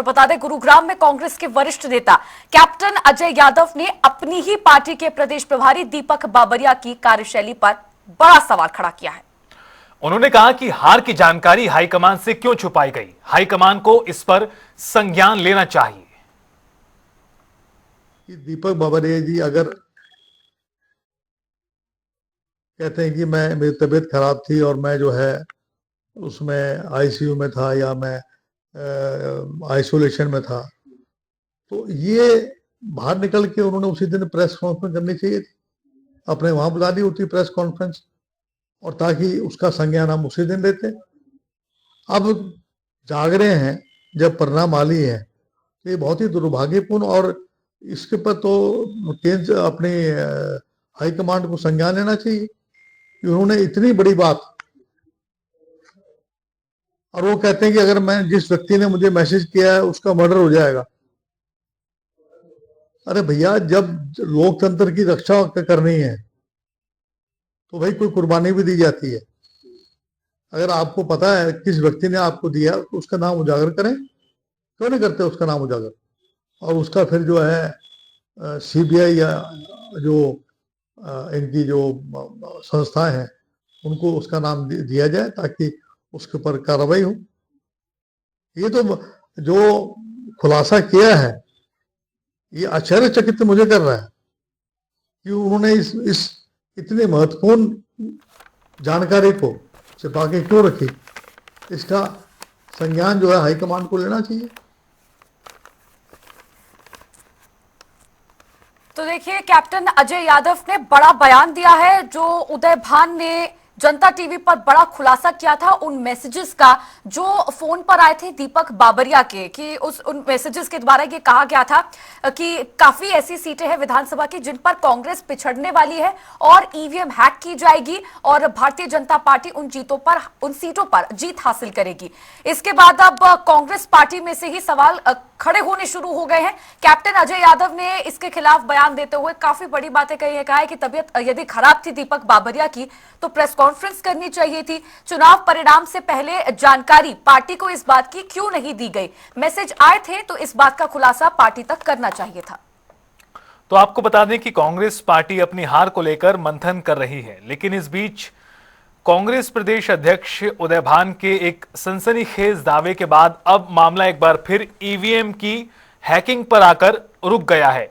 बता दें, गुरुग्राम में कांग्रेस के वरिष्ठ नेता कैप्टन अजय यादव ने अपनी ही पार्टी के प्रदेश प्रभारी दीपक बाबरिया की कार्यशैली पर बड़ा सवाल खड़ा किया है। उन्होंने कहा कि हार की जानकारी हाईकमान से क्यों छुपाई गई, हाईकमान को इस पर संज्ञान लेना चाहिए। दीपक बाबरिया जी अगर कहते हैं कि मेरी तबीयत खराब थी और मैं जो है उसमें आईसीयू में था या मैं आइसोलेशन में था, तो ये बाहर निकल के उन्होंने उसी दिन प्रेस कॉन्फ्रेंस करनी चाहिए थी, अपने वहां बुला ली होती प्रेस कॉन्फ्रेंस, और ताकि उसका संज्ञान हम उसी दिन लेते। अब जाग रहे हैं जब परिणाम आ लिए हैं, तो ये बहुत ही दुर्भाग्यपूर्ण, और इसके पर तो केंद्र अपने हाईकमांड को संज्ञान लेना चाहिए कि उन्होंने इतनी बड़ी बात, और वो कहते हैं कि अगर मैं जिस व्यक्ति ने मुझे मैसेज किया है उसका मर्डर हो जाएगा। अरे भैया, जब लोकतंत्र की रक्षा करनी है तो भाई कोई कुर्बानी भी दी जाती है। अगर आपको पता है किस व्यक्ति ने आपको दिया तो उसका नाम उजागर करें, क्यों नहीं करते उसका नाम उजागर, और उसका फिर जो है सीबीआई या जो इनकी जो संस्थाएं हैं उनको उसका नाम दिया जाए ताकि उसके ऊपर कार्रवाई हो। ये तो जो खुलासा किया है ये आश्चर्यचकित मुझे कर रहा है कि उन्होंने इस इतनी महत्वपूर्ण जानकारी को छिपा के क्यों रखी। इसका संज्ञान जो है हाईकमान को लेना चाहिए। तो देखिए, कैप्टन अजय यादव ने बड़ा बयान दिया है। जो उदय भान ने जनता टीवी पर बड़ा खुलासा किया था उन मैसेजेस का जो फोन पर आए थे दीपक बाबरिया के, कि उन मैसेजेस के द्वारा ये कहा गया था कि काफी ऐसी सीटें हैं विधानसभा की जिन पर कांग्रेस पिछड़ने वाली है और ईवीएम हैक की जाएगी और भारतीय जनता पार्टी उन सीटों पर जीत हासिल करेगी। इसके बाद अब कांग्रेस पार्टी में से ही सवाल खड़े होने शुरू हो गए हैं। कैप्टन अजय यादव ने इसके खिलाफ बयान देते हुए काफी बड़ी बातें कही है। कहा है कि तबीयत यदि खराब थी दीपक बाबरिया की तो प्रेस कॉन्फ्रेंस करनी चाहिए थी। चुनाव परिणाम से पहले जानकारी पार्टी को इस बात की क्यों नहीं दी गई, मैसेज आए थे तो इस बात का खुलासा पार्टी तक करना चाहिए था। तो आपको बता दें कि कांग्रेस पार्टी अपनी हार को लेकर मंथन कर रही है, लेकिन इस बीच कांग्रेस प्रदेश अध्यक्ष उदय भान के एक सनसनीखेज दावे के बाद अब मामला एक बार फिर ईवीएम की हैकिंग पर आकर रुक गया है।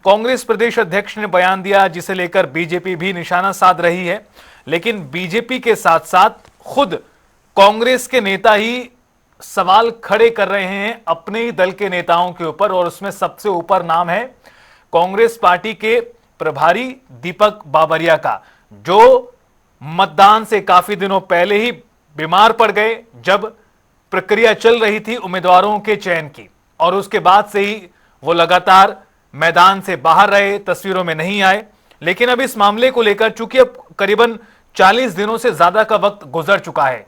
कांग्रेस प्रदेश अध्यक्ष ने बयान दिया जिसे लेकर बीजेपी भी निशाना साध रही है, लेकिन बीजेपी के साथ साथ खुद कांग्रेस के नेता ही सवाल खड़े कर रहे हैं अपने ही दल के नेताओं के ऊपर, और उसमें सबसे ऊपर नाम है कांग्रेस पार्टी के प्रभारी दीपक बाबरिया का, जो मतदान से काफी दिनों पहले ही बीमार पड़ गए जब प्रक्रिया चल रही थी उम्मीदवारों के चयन की, और उसके बाद से ही वो लगातार मैदान से बाहर रहे, तस्वीरों में नहीं आए। लेकिन अब इस मामले को लेकर चूंकि अब करीबन 40 दिनों से ज्यादा का वक्त गुजर चुका है,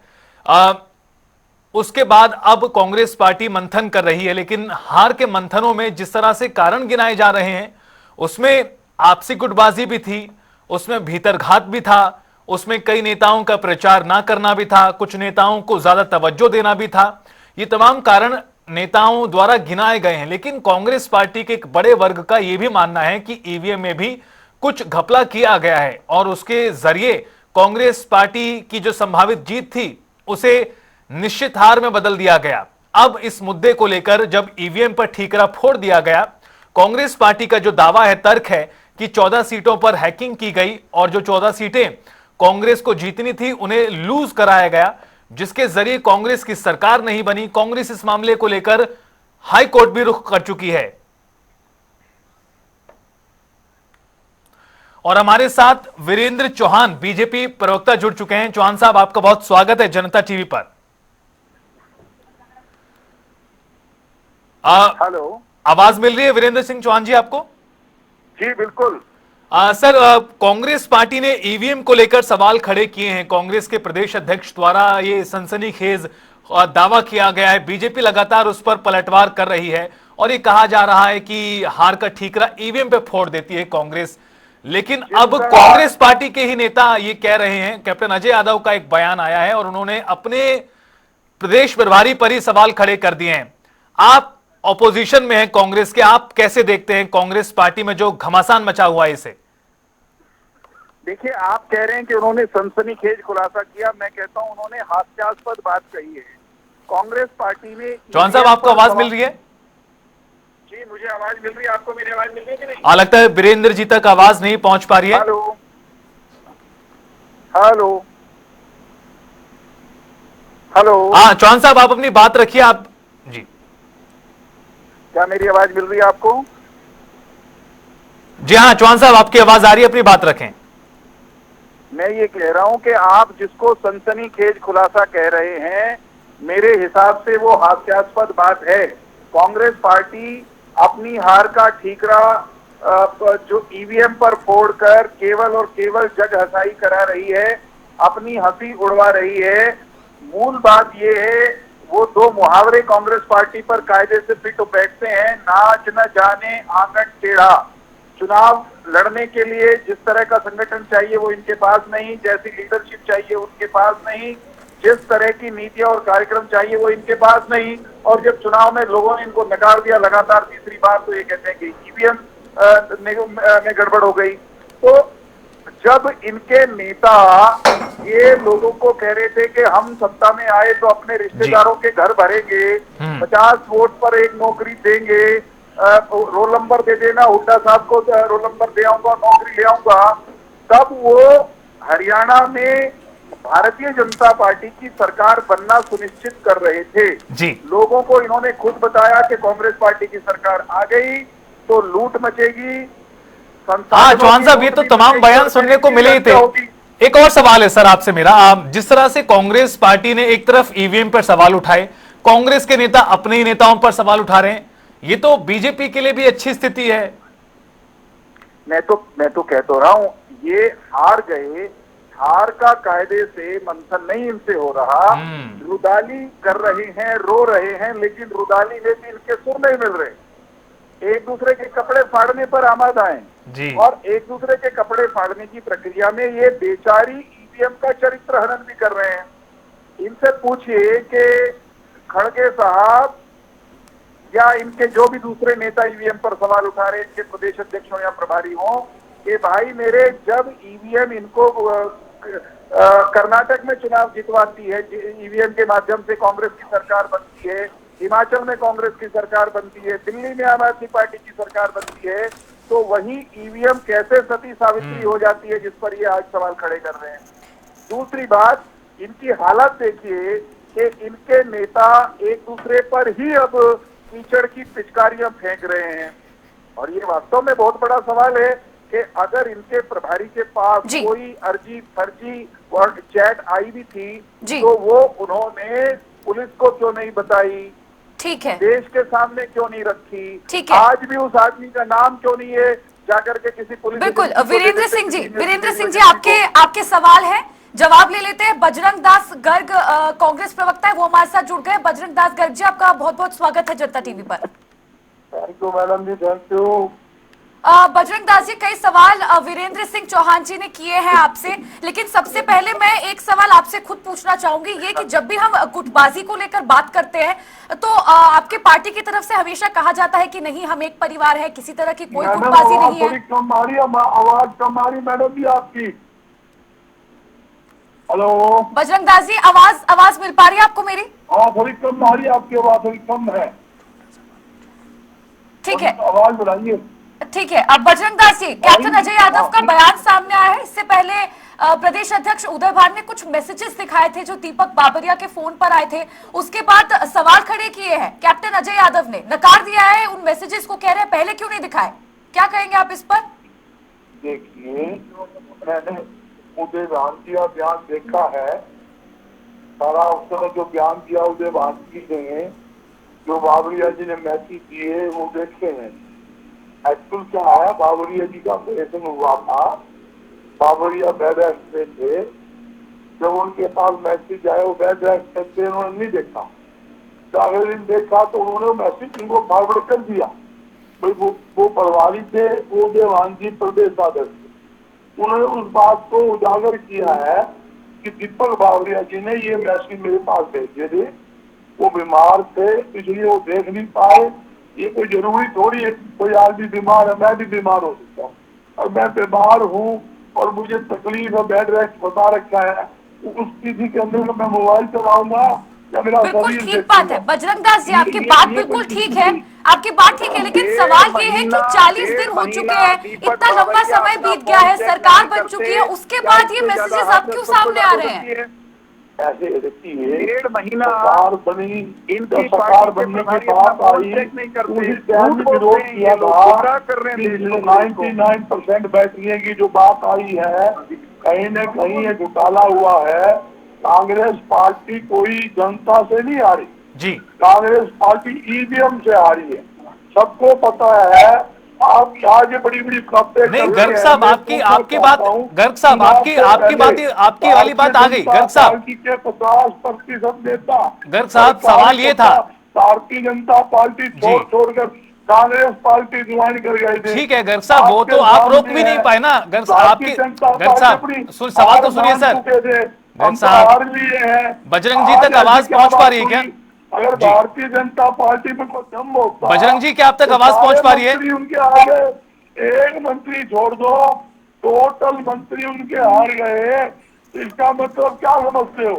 उसके बाद अब कांग्रेस पार्टी मंथन कर रही है, लेकिन हार के मंथनों में जिस तरह से कारण गिनाए जा रहे हैं उसमें आपसी गुटबाजी भी थी, उसमें भीतरघात भी था, उसमें कई नेताओं का प्रचार ना करना भी था, कुछ नेताओं को ज्यादा तवज्जो देना भी था। ये तमाम कारण नेताओं द्वारा गिनाए गए हैं, लेकिन कांग्रेस पार्टी के एक बड़े वर्ग का यह भी मानना है कि ईवीएम में भी कुछ घपला किया गया है और उसके जरिए कांग्रेस पार्टी की जो संभावित जीत थी उसे निश्चित हार में बदल दिया गया। अब इस मुद्दे को लेकर जब ईवीएम पर ठीकरा फोड़ दिया गया, कांग्रेस पार्टी का जो दावा है, तर्क है कि 14 सीटों पर हैकिंग की गई और जो 14 सीटें कांग्रेस को जीतनी थी उन्हें लूज कराया गया, जिसके जरिए कांग्रेस की सरकार नहीं बनी। कांग्रेस इस मामले को लेकर हाई कोर्ट भी रुख कर चुकी है। और हमारे साथ वीरेंद्र चौहान बीजेपी प्रवक्ता जुड़ चुके हैं। चौहान साहब, आपका बहुत स्वागत है जनता टीवी पर। हेलो, आवाज मिल रही है वीरेंद्र सिंह चौहान जी आपको? जी बिल्कुल। सर, कांग्रेस पार्टी ने ईवीएम को लेकर सवाल खड़े किए हैं। कांग्रेस के प्रदेश अध्यक्ष द्वारा ये सनसनीखेज दावा किया गया है, बीजेपी लगातार उस पर पलटवार कर रही है और ये कहा जा रहा है कि हार का ठीकरा ईवीएम पे फोड़ देती है कांग्रेस। लेकिन अब कांग्रेस पार्टी के ही नेता ये कह रहे हैं, कैप्टन अजय यादव का एक बयान आया है और उन्होंने अपने प्रदेश प्रभारी पर ही सवाल खड़े कर दिए हैं। आप ऑपोजिशन में है कांग्रेस के, आप कैसे देखते हैं कांग्रेस पार्टी में जो घमासान मचा हुआ है इसे? देखिए, आप कह रहे हैं कि उन्होंने सनसनीखेज खुलासा किया, मैं कहता हूं उन्होंने हास्यास्पद बात कही है। कांग्रेस पार्टी ने चौहान साहब, आपको आवाज मिल रही है? जी, मुझे आवाज मिल रही है। आपको मेरी आवाज मिल रही है कि नहीं? लगता है वीरेंद्र जी तक आवाज नहीं पहुंच पा रही है। Hello hello hello. हाँ चौहान साहब, आप अपनी बात रखिए। आप जी, क्या मेरी आवाज मिल रही है आपको? जी हाँ चौहान साहब, आपकी आवाज आ रही है, अपनी बात रखें। मैं ये कह रहा हूं कि आप जिसको सनसनीखेज खुलासा कह रहे हैं, मेरे हिसाब से वो हास्यास्पद बात है। कांग्रेस पार्टी अपनी हार का ठीकरा जो ईवीएम पर फोड़कर केवल और केवल जग हंसाई करा रही है, अपनी हंसी उड़वा रही है। मूल बात ये है, वो दो मुहावरे कांग्रेस पार्टी पर कायदे से फिट बैठते हैं। नाच न जाने आंगन टेढ़ा। चुनाव लड़ने के लिए जिस तरह का संगठन चाहिए वो इनके पास नहीं, जैसी लीडरशिप चाहिए उनके पास नहीं, जिस तरह की नीतियां और कार्यक्रम चाहिए वो इनके पास नहीं। और जब चुनाव में लोगों ने इनको नकार दिया लगातार तीसरी बार, तो ये कहते हैं कि ईवीएम में गड़बड़ हो गई। तो जब इनके नेता ये लोगों को कह रहे थे कि हम सत्ता में आए तो अपने रिश्तेदारों के घर भरेंगे, 50 वोट पर एक नौकरी देंगे, रोल नंबर दे देना, हुड्डा साहब को रोल नंबर दे आऊंगा, नौकरी ले आऊंगा, तब वो हरियाणा में भारतीय जनता पार्टी की सरकार बनना सुनिश्चित कर रहे थे जी। लोगों को इन्होंने खुद बताया कि कांग्रेस पार्टी की सरकार आ गई तो लूट मचेगी। हाँ चौहान साहब, ये तो तमाम बयान सुनने को मिले ही थे। एक और सवाल है सर आपसे मेरा, आप जिस तरह से कांग्रेस पार्टी ने एक तरफ ईवीएम पर सवाल उठाए, कांग्रेस के नेता अपने ही नेताओं पर सवाल उठा रहे हैं, ये तो बीजेपी के लिए भी अच्छी स्थिति है। मैं तो कह तो रहा हूं, ये हार गए, हार का कायदे से मंथन नहीं इनसे हो रहा। रुदाली कर रहे हैं, रो रहे हैं, लेकिन रुदाली में भी इनके सुर नहीं मिल रहे। एक दूसरे के कपड़े फाड़ने पर आमादा हैं और एक दूसरे के कपड़े फाड़ने की प्रक्रिया में ये बेचारी ईवीएम का चरित्र हनन भी कर रहे हैं। इनसे पूछिए कि खड़गे साहब या इनके जो भी दूसरे नेता ईवीएम पर सवाल उठा रहे हैं, इनके प्रदेश अध्यक्ष हो या प्रभारी हो, कि भाई मेरे जब ईवीएम इनको कर्नाटक में चुनाव जितवाती है, ईवीएम के माध्यम से कांग्रेस की सरकार बनती है, हिमाचल में कांग्रेस की सरकार बनती है, दिल्ली में आम आदमी पार्टी की सरकार बनती है, तो वही ईवीएम कैसे सती सावित्री हो जाती है, जिस पर ये आज सवाल खड़े कर रहे हैं। दूसरी बात, इनकी हालत देखिए कि इनके नेता एक दूसरे पर ही अब कीचड़ की पिचकारियां फेंक रहे हैं। और ये वास्तव में बहुत बड़ा सवाल है कि अगर इनके प्रभारी के पास कोई अर्जी फर्जी और चैट आई भी थी तो वो उन्होंने पुलिस को क्यों नहीं बताई, ठीक है, देश के सामने क्यों नहीं रखी, ठीक है, आज भी उस आदमी का नाम क्यों नहीं है जाकर के किसी पुलिस। बिल्कुल वीरेंद्र सिंह जी आपके सवाल है, जवाब ले लेते हैं। बजरंग दास गर्ग कांग्रेस प्रवक्ता है, वो हमारे साथ जुड़ गए। बजरंग दास गर्ग जी, आपका बहुत बहुत स्वागत है जनता टीवी पर। Thank you madam ji, thank you. Bajrang Das ji, कई सवाल वीरेंद्र सिंह चौहान जी ने किए हैं आपसे, लेकिन सबसे पहले मैं एक सवाल आपसे खुद पूछना चाहूंगी, ये कि जब भी हम गुटबाजी को लेकर बात करते हैं तो आपके पार्टी की तरफ से हमेशा कहा जाता है कि नहीं, हम एक परिवार है, किसी तरह की कोई गुटबाजी नहीं है। आवाज कम आ रही मैडम जी आपकी। हेलो बजरंग दास जी, आवाज मिल पा रही है आपको मेरी? थोड़ी कम आ रही है आपकी आवाज, थोड़ी कम है। ठीक है, आवाज बढ़ाइए। ठीक है। अब बजरंग दास जी, कैप्टन अजय यादव का बयान सामने आया है। इससे पहले प्रदेश अध्यक्ष उदय भान ने कुछ मैसेजेस दिखाए थे जो दीपक बाबरिया के फोन पर आए थे, उसके बाद सवाल खड़े किए हैं कैप्टन अजय यादव ने, नकार दिया है उन मैसेजेस को, कह रहे हैं पहले क्यों नहीं दिखाए। क्या कहेंगे आप इस पर? देखिए, मैंने उदय भान का बयान देखा है, सारा उस समय जो बयान दिया उदय भान जी ने, जो बाबरिया जी ने मैसेज दिए वो देखे हैं। एक्चुअल क्या है, बाबरिया जी का ऑपरेशन हुआ था, बाबरिया बेड रेस्ट पे थे, जब उनके पास मैसेज आया वो बेड रेस्ट पे थे, उन्होंने नहीं देखा। अगले दिन देखा तो उन्होंने मैसेज इनको फॉरवर्ड कर दिया। भाई वो प्रभारी थे, वो देवान जी प्रदेश अध्यक्ष, उन्होंने उस बात को उजागर किया है कि दीपक बाबरिया जी ने ये मैसेज मेरे पास भेजे थे, वो बीमार थे इसलिए वो देख नहीं पाए, ये कोई जरूरी थोड़ी है कोई आदमी बीमार है, मैं भी बीमार हो सकता हूँ, और मैं बीमार हूँ और मुझे तकलीफ है, बेड रेस्ट बता रखा है, उस स्थिति के अंदर मैं मोबाइल चलाऊंगा या मेरा बिल्कुल शरीर ठीक बात है देखूंगा? बजरंग दास जी, आपकी ये- बात ये बिल्कुल कोई ठीक है, आपकी बात ठीक है, लेकिन डेढ़ सवाल ये है कि 40 दिन डेढ़ हो चुके महीना हैं, दीपक इतना लंबा बावरिया समय अपना बीत गया फोन है, चेक सरकार नहीं बन करते, चुकी है, उसके क्या बाद ये इससे ज्यादा मैसेजेस अब हादसा क्यों सबको सामने आ लागू रहे हैं? होती है? ऐसे देखिए, डेढ़ महीना सरकार बनी, इनकी जब सरकार पार्टी के बनने के प्रभारी बाद अपना फोन आई, चेक नहीं करते, उसी झूठ टाइम में बोलते विरोध हैं, किया ये लोग था गुमराह कर रहे हैं कि देश जो को। 99% बैठने की जो बात आई है, कहीं न कहीं ये घोटाला हुआ है। कांग्रेस पार्टी कोई जनता से नहीं आ रही, जी कांग्रेस पार्टी ईवीएम से आ रही है, सबको पता है। आप आज बड़ी बड़ी बातें नहीं, करते गर्ग हैं, साहब मैं आपकी पूछना आपकी बात, चाहता हूं, गर्ग साहब चुनाव आपकी से आपकी बात पहले आपकी वाली बात आ गई। भारतीय गर्ग जनता साहब, पार्टी के 50% नेता, गर्ग साहब, और सवाल ये था। भारतीय जनता पार्टी जी छोड़कर कांग्रेस पार्टी ज्वाइन कर गए थे। ठीक है गर्ग साहब, वो तो आप रोक भी नहीं पाए ना। गर्ग साहब भारतीय आपकी, जनता गर्ग पार्टी साहब अपनी सवाल तो हार सुनिए मान सर। चुके थे, गर्ग हम तो साहब, हार लिए हैं। बजरंग जी आज तक आवाज ऐसी क्या पहुंच पा बात रही है क्या? हुई? अगर जी भारतीय जनता पार्टी में कोई दम होता, बजरंग जी, क्या आप तक तो आवाज सारे पहुंच पा रही है? मंत्री उनके हार गए, एक मंत्री छोड़ दो, टोटल मंत्री उनके हार गए। इसका मतलब क्या समझते हो?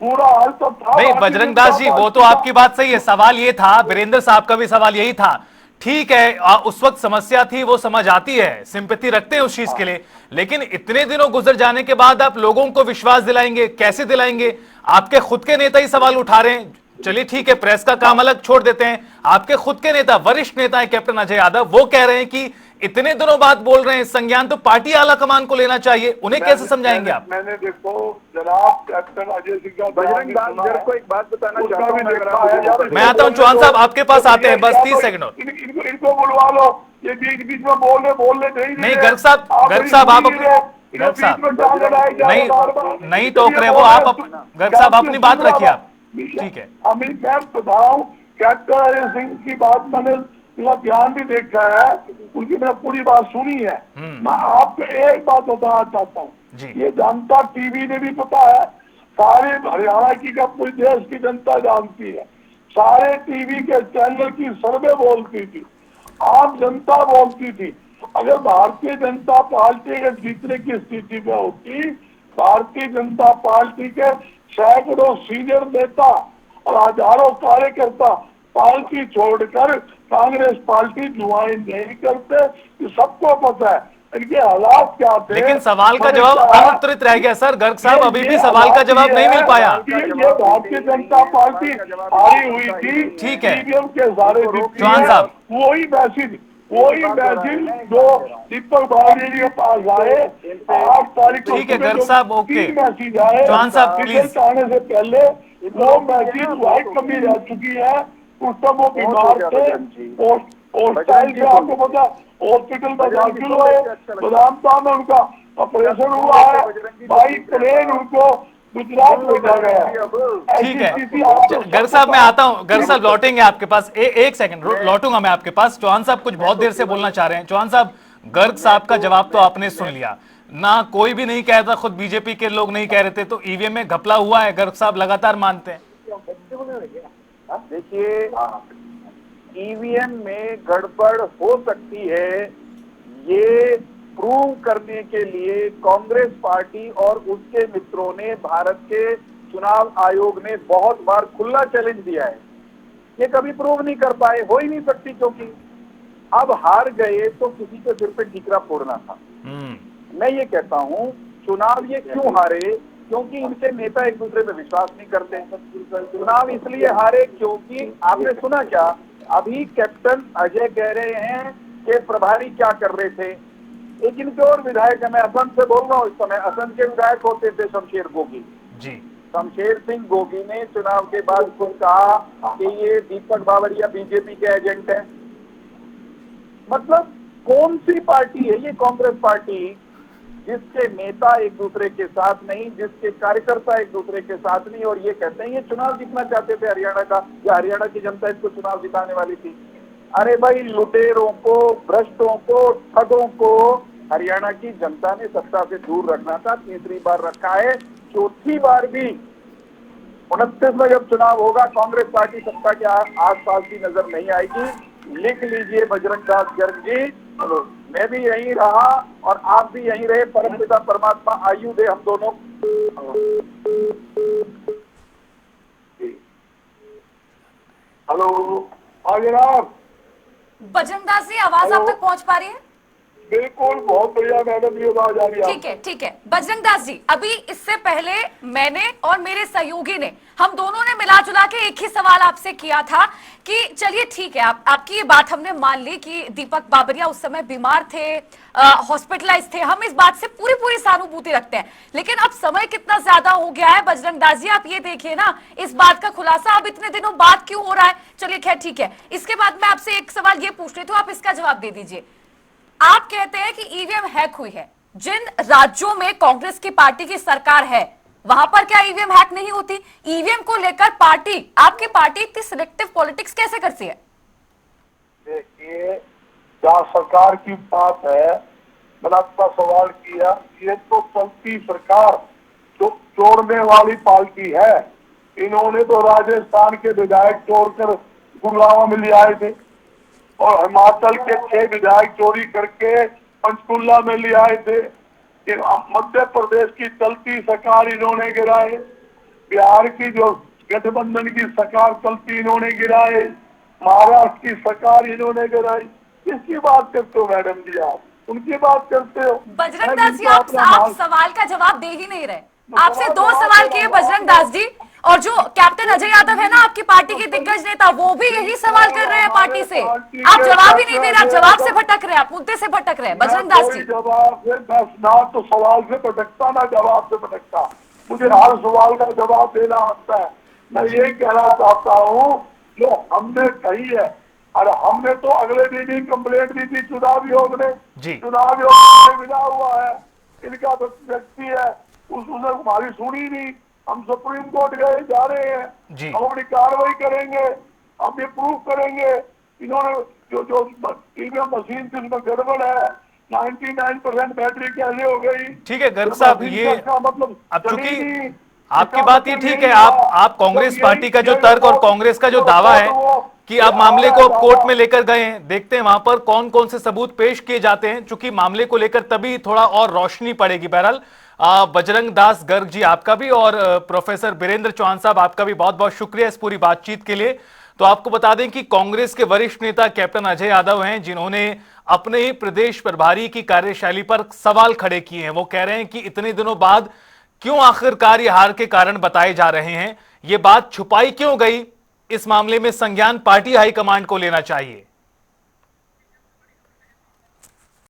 पूरा हाल तो था नहीं भारतीय बजरंग जनता दास जी, वो तो पार्टी आपकी बात सही है। सवाल ये था, वीरेंद्र साहब का भी सवाल यही था। ठीक है, उस वक्त समस्या थी, वो समझ आती है, सिंपैथी रखते हैं उस चीज के लिए, लेकिन इतने दिनों गुजर जाने के बाद आप लोगों को विश्वास दिलाएंगे, कैसे दिलाएंगे? आपके खुद के नेता ही सवाल उठा रहे हैं। चलिए ठीक है, प्रेस का काम अलग छोड़ देते हैं, आपके खुद के नेता, वरिष्ठ नेता है कैप्टन अजय यादव, वो कह रहे हैं कि इतने दिनों बाद बोल रहे हैं, संज्ञान तो पार्टी आला कमान को लेना चाहिए। उन्हें कैसे समझाएंगे आप? मैंने देखो जनाब कैप्टन अजय सिंह का बजरंग दास मेरे को एक बात बताना उसका चाहता हूं, भी अगर देखा आप है। मुझे यार, बता- मैं आता हूं, चौहान साहब आपके पास आते हैं, बस 30 सेकंड और। इनको बुलवा लो, ये बीच बीच में बोलने नहीं गर्ग साहब, गर्ग साहब आप अपनी, गर्ग साहब नहीं टोक रहे, वो आप गर्ग साहब अपनी बात रखिए आप। ठीक है अमित मैं बताऊं, कैप्टन अजय सिंह की बात मैंने पूरा ध्यान भी देखा है, उनकी मैंने पूरी बात सुनी है। मैं आपको एक बात बताना चाहता हूँ, जी। ये जनता टीवी ने भी पता है, सारे हरियाणा की का पूरे देश की जनता जानती है, सारे टीवी के चैनल की सर्वे बोलती थी, आम जनता बोलती थी। अगर भारतीय जनता पार्टी के जीतने की स्थिति में होती, भारतीय जनता पार्टी के सैकड़ों सीनियर नेता और हजारों कार्यकर्ता पार्टी छोड़कर कांग्रेस पार्टी ज्वाइन नहीं करते, ये सबको पता है। इनके हालात क्या थे, लेकिन सवाल का मैंने जवाब कहा, अनुत्तरित रह गया सर। गर्ग साहब, अभी ये भी सवाल का हालात जवाब ये नहीं मिल है पाया। कि ये भारतीय जनता पार्टी हारी हुई थी, ठीक है। ईवीएम के सारे चौहान साहब। वही मैसेज जो दीपक बावरिया के पास आए 8 तारीख को ठीक है, सुबह गर्ग जो साहब, ओके। 3 मैसेज आए, चौहान साहब, रिजल्ट प्लीज। आने से पहले वो मैसेज वाइट कमी रह चुकी है। उस समय वो बीमार थे, हॉस्पिटल से आपको पता, हॉस्पिटल में दाखिल हुए, बदामता में उनका ऑपरेशन हुआ है, बाई प्लेन उनको गुजरात भेजा गया है। ठीक है ऐसी स्थिति आपको गर्ग साहब, मैं आता हूं। गर्ग साहब लौटेंगे आपके पास, एक सेकंड लौटूंगा मैं आपके पास। चौहान साहब कुछ बहुत देर से बोलना चाह रहे हैं। चौहान साहब, गर्ग साहब का जवाब तो आपने सुन लिया ना, कोई भी नहीं कहता, खुद बीजेपी के लोग नहीं कह रहे थे, तो ईवीएम में घपला हुआ है, गर्ग साहब लगातार मानते हैं। देखिए, ईवीएम में गड़बड़ हो सकती है, ये प्रूव करने के लिए कांग्रेस पार्टी और उसके मित्रों ने भारत के चुनाव आयोग ने बहुत बार खुला चैलेंज दिया है। ये कभी प्रूव नहीं कर पाए, हो ही नहीं सकती, क्योंकि अब हार गए तो किसी के सिर पे ठीकरा फोड़ना था। मैं ये कहता हूं, चुनाव ये क्यों हारे? क्योंकि इनके नेता एक दूसरे पे विश्वास नहीं करते। चुनाव इसलिए हारे क्योंकि आपने सुना क्या, अभी कैप्टन अजय कह रहे हैं कि प्रभारी क्या कर रहे थे। एक इनके और विधायक है, मैं असम से बोल रहा हूँ इस समय, असम के विधायक होते थे शमशेर गोगी जी। शमशेर सिंह गोगी ने चुनाव के बाद खुद कहा कि ये दीपक बावरिया बीजेपी के एजेंट हैं। मतलब कौन सी पार्टी है ये कांग्रेस पार्टी, जिसके नेता एक दूसरे के साथ नहीं, जिसके कार्यकर्ता एक दूसरे के साथ नहीं, और ये कहते हैं ये चुनाव जीतना चाहते थे हरियाणा का, या हरियाणा की जनता इसको चुनाव जिताने वाली थी। अरे भाई, लुटेरों को, भ्रष्टों को, ठगों को हरियाणा की जनता ने सत्ता से दूर रखना था, तीसरी बार रखा है, चौथी बार भी 29 में जब चुनाव होगा कांग्रेस पार्टी सत्ता के आसपास भी नजर नहीं आएगी। लिख लीजिए बजरंग दास गर्ग जी, मैं भी यहीं रहा और आप भी यहीं रहे, परमपिता परमात्मा आयु दे हम दोनों। हेलो, हाँ जनाब। बजरंग दास जी, आवाज आप तक पहुंच पा रही है? बिल्कुल, बहुत बढ़िया मैडम, ये आवाज आ रही है। ठीक है, ठीक है। बजरंग दास जी, अभी इससे पहले मैंने और मेरे सहयोगी ने, हम दोनों ने मिला जुला के एक ही सवाल आपसे किया था कि चलिए ठीक है, आपकी ये बात हमने मान ली कि दीपक बाबरिया उस समय बीमार थे, हॉस्पिटलाइज थे, हम इस बात से पूरी पूरी सहानुभूति रखते हैं। लेकिन अब समय कितना ज्यादा हो गया है बजरंग दास जी, आप ये देखिए ना, इस बात का खुलासा अब इतने दिनों बाद क्यों हो रहा है? चलिए खैर ठीक है। इसके बाद मैं आपसे एक सवाल ये पूछ रही थी, आप इसका जवाब दे दीजिए। आप कहते हैं कि ईवीएम हैक हुई है, जिन राज्यों में कांग्रेस की पार्टी की सरकार है वहां पर क्या ईवीएम हैक नहीं होती? ईवीएम को लेकर आपकी पार्टी इतनी सिलेक्टिव पॉलिटिक्स कैसे करती है? देखिए, जहाँ सरकार की बात है, मैंने आपका सवाल किया, ये तो चलती सरकार जो तोड़ने वाली पार्टी है। इन्होंने तो राजस्थान के विधायक तोड़कर गुड़गांव में ले आए थे और हिमाचल के 6 विधायक चोरी करके पंचकुला में ले आए थे। मध्य प्रदेश की चलती सरकार इन्होंने गिराए, बिहार की जो गठबंधन की सरकार चलती इन्होंने गिराए, महाराष्ट्र की सरकार इन्होंने गिराई। किसकी बात करते हो मैडम जी आप? उनकी बात करते हो? बजरंग दास जी, आप सवाल का जवाब दे ही नहीं रहे। आपसे 2 सवाल किए बजरंग दास जी, और जो कैप्टन अजय यादव है ना, आपकी पार्टी के दिग्गज नेता, वो भी यही सवाल कर रहे हैं पार्टी से। आप जवाब ही नहीं दे रहे, आप जवाब से भटक रहे हैं, आप मुद्दे से भटक रहे हैं बजरंग दास जी। जवाब ना तो सवाल से भटकता, ना जवाब से भटकता। मुझे हर सवाल का जवाब देना आता है। मैं ये कहना चाहता हूँ, जो हमने कही है, और हमने तो अगले दिन ही कंप्लेंट दी थी चुनाव आयोग ने। चुनाव आयोग में मिला हुआ है, इनका व्यक्ति है, उसने हमारी सुनी नहीं। हम सुप्रीम कोर्ट गए, जा रहे हैं, हम अपनी कार्रवाई करेंगे, हम ये प्रूव करेंगे। इन्होंने जो ईवीएम मशीन थी उसमें गड़बड़ है, 99% बैटरी कैसे हो गई? ठीक है गर्ग साहब, ये मतलब अब चूंकि आपकी बात ये ठीक है, आप कांग्रेस पार्टी का जो तर्क और कांग्रेस का जो दावा है कि आप मामले को कोर्ट में लेकर गए हैं, देखते हैं वहां पर कौन कौन से सबूत पेश किए जाते हैं, चूंकि मामले को लेकर तभी थोड़ा और रोशनी पड़ेगी। बहरहाल बजरंग दास गर्ग जी आपका भी और प्रोफेसर बीरेंद्र चौहान साहब आपका भी बहुत बहुत शुक्रिया इस पूरी बातचीत के लिए। तो आपको बता दें कि कांग्रेस के वरिष्ठ नेता कैप्टन अजय यादव हैं, जिन्होंने अपने ही प्रदेश प्रभारी की कार्यशैली पर सवाल खड़े किए हैं। वो कह रहे हैं कि इतने दिनों बाद क्यों आखिरकार ये हार के कारण बताए जा रहे हैं, ये बात छुपाई क्यों गई, इस मामले में संज्ञान पार्टी हाईकमांड को लेना चाहिए।